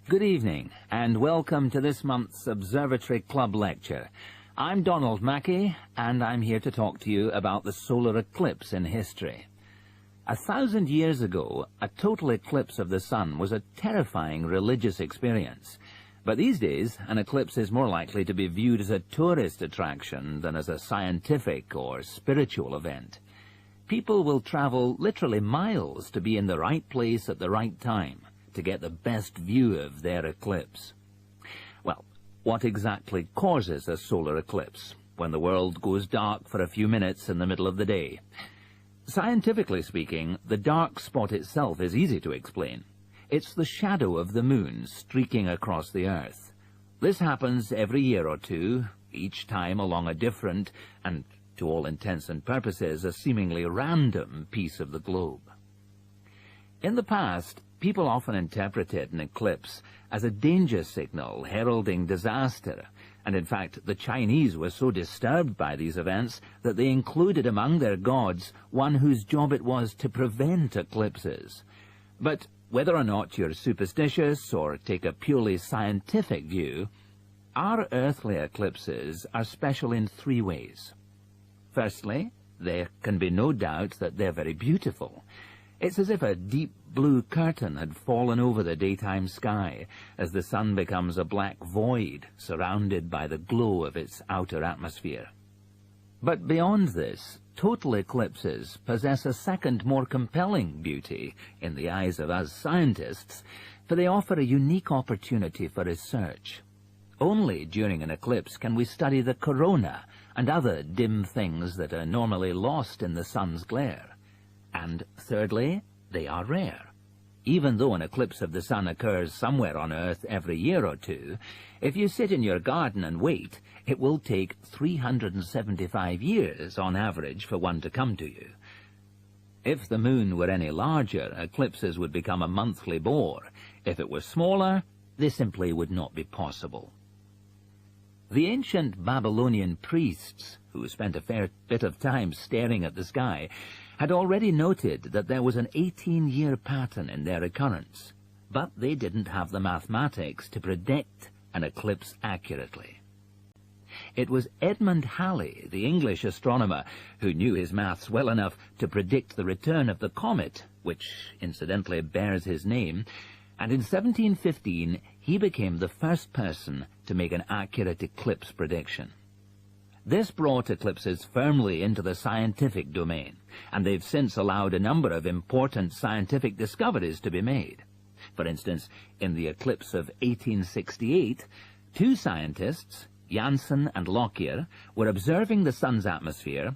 Good evening, and welcome to this month's Observatory Club lecture. I'm Donald Mackey, and I'm here to talk to you about the solar eclipse in history. 1,000 years ago, a total eclipse of the sun was a terrifying religious experience. But these days, an eclipse is more likely to be viewed as a tourist attraction than as a scientific or spiritual event. People will travel literally miles to be in the right place at the right time to get the best view of their eclipse. Well, what exactly causes a solar eclipse when the world goes dark for a few minutes in the middle of the day? Scientifically speaking, the dark spot itself is easy to explain. It's the shadow of the moon streaking across the Earth. This happens every year or two, each time along a different, and to all intents and purposes, a seemingly random piece of the globe. In the past, people often interpreted an eclipse as a danger signal heralding disaster, and in fact the Chinese were so disturbed by these events that they included among their gods one whose job it was to prevent eclipses. But whether or not you're superstitious or take a purely scientific view, our earthly eclipses are special in three ways. Firstly, there can be no doubt that they're very beautiful. It's as if a deep blue curtain had fallen over the daytime sky as the sun becomes a black void surrounded by the glow of its outer atmosphere. But beyond this, total eclipses possess a second, more compelling beauty in the eyes of us scientists, for they offer a unique opportunity for research. Only during an eclipse can we study the corona and other dim things that are normally lost in the sun's glare. And thirdly, they are rare. Even though an eclipse of the sun occurs somewhere on Earth every year or two, if you sit in your garden and wait, it will take 375 years on average for one to come to you. If the moon were any larger, eclipses would become a monthly bore. If it were smaller, they simply would not be possible. The ancient Babylonian priests, who spent a fair bit of time staring at the sky, had already noted that there was an 18-year pattern in their occurrence, but they didn't have the mathematics to predict an eclipse accurately. It was Edmund Halley, the English astronomer, who knew his maths well enough to predict the return of the comet, which incidentally bears his name, and in 1715 he became the first person to make an accurate eclipse prediction. This brought eclipses firmly into the scientific domain, and they've since allowed a number of important scientific discoveries to be made. For instance, in the eclipse of 1868, two scientists, Janssen and Lockyer, were observing the sun's atmosphere,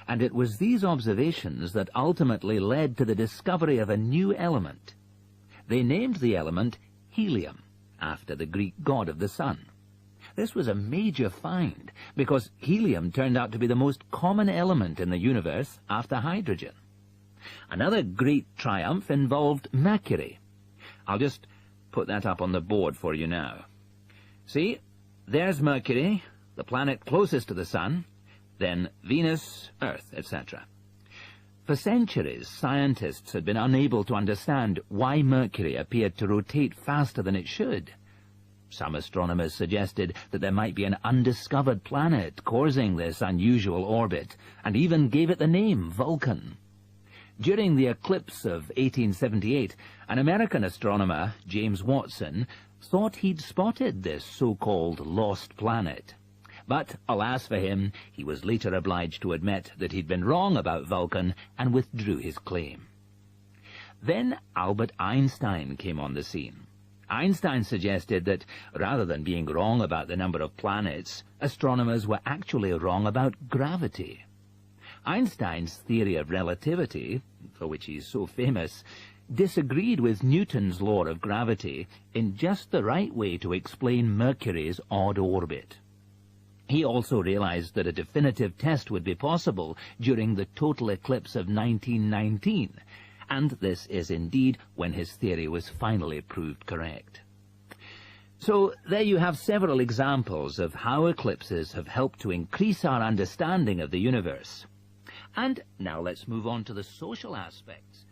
and it was these observations that ultimately led to the discovery of a new element. They named the element helium, after the Greek god of the sun. This was a major find, because helium turned out to be the most common element in the universe after hydrogen. Another great triumph involved Mercury. I'll just put that up on the board for you now. See, there's Mercury, the planet closest to the sun, then Venus, Earth, etc. For centuries, scientists had been unable to understand why Mercury appeared to rotate faster than it should. Some astronomers suggested that there might be an undiscovered planet causing this unusual orbit, and even gave it the name Vulcan. During the eclipse of 1878, an American astronomer, James Watson, thought he'd spotted this so-called lost planet. But, alas for him, he was later obliged to admit that he'd been wrong about Vulcan and withdrew his claim. Then Albert Einstein came on the scene. Einstein suggested that, rather than being wrong about the number of planets, astronomers were actually wrong about gravity. Einstein's theory of relativity, for which he's so famous, disagreed with Newton's law of gravity in just the right way to explain Mercury's odd orbit. He also realized that a definitive test would be possible during the total eclipse of 1919, and this is indeed when his theory was finally proved correct. So there you have several examples of how eclipses have helped to increase our understanding of the universe. And now let's move on to the social aspects